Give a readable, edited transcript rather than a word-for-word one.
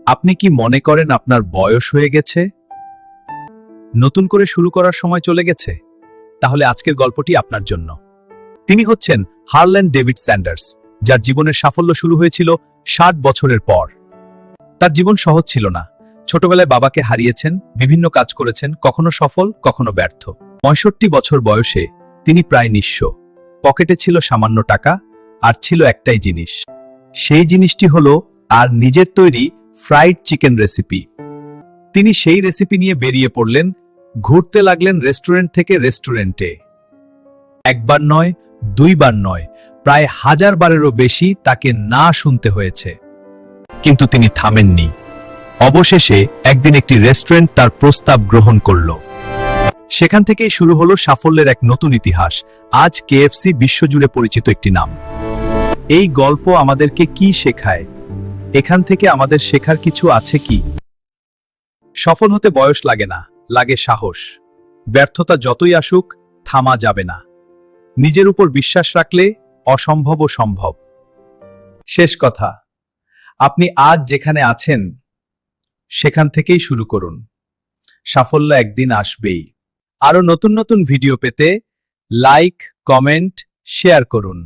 আপনি কি মনে করেন আপনার বয়স হয়ে গেছে, নতুন করে শুরু করার সময় চলে গেছে? তাহলে আজকের গল্পটি আপনার জন্য। তিনি হচ্ছেন হারল্যান্ড ডেভিড স্যান্ডার্স, যার জীবনের সাফল্য শুরু হয়েছিল 60 বছরের পর। তার জীবন সহজ ছিল না। ছোটবেলায় বাবাকে হারিয়েছেন, বিভিন্ন কাজ করেছেন, কখনো সফল কখনো ব্যর্থ। 65 বছর বয়সে তিনি প্রায় নিঃস্ব। পকেটে ছিল সামান্য টাকা, আর ছিল একটাই জিনিস। সেই জিনিসটি হলো আর নিজের তৈরি ফ্রাইড চিকেন রেসিপি। তিনি সেই রেসিপি নিয়ে বেরিয়ে পড়লেন, ঘুরতে লাগলেন রেস্টুরেন্ট থেকে রেস্টুরেন্টে। একবার নয়, দুইবার নয়, প্রায় 1000 বারেরও বেশি তাকে না শুনতে হয়েছে। কিন্তু তিনি থামেননি। অবশেষে একদিন একটি রেস্টুরেন্ট তার প্রস্তাব গ্রহণ করল। সেখান থেকেই শুরু হলো সাফল্যের এক নতুন ইতিহাস। আজ কেএফসি বিশ্বজুড়ে পরিচিত একটি নাম। এই গল্প আমাদেরকে কি শেখায়? এখান থেকে আমাদের শেখার কিছু আছে কি? সফল হতে বয়স লাগে না, লাগে সাহস। ব্যর্থতা যতই আসুক, থামা যাবে না। নিজের উপর বিশ্বাস রাখলে অসম্ভবও সম্ভব। শেষ কথা, আপনি আজ যেখানে আছেন সেখান থেকেই শুরু করুন। সাফল্য একদিন আসবেই। আরো নতুন নতুন ভিডিও পেতে লাইক, কমেন্ট, শেয়ার করুন।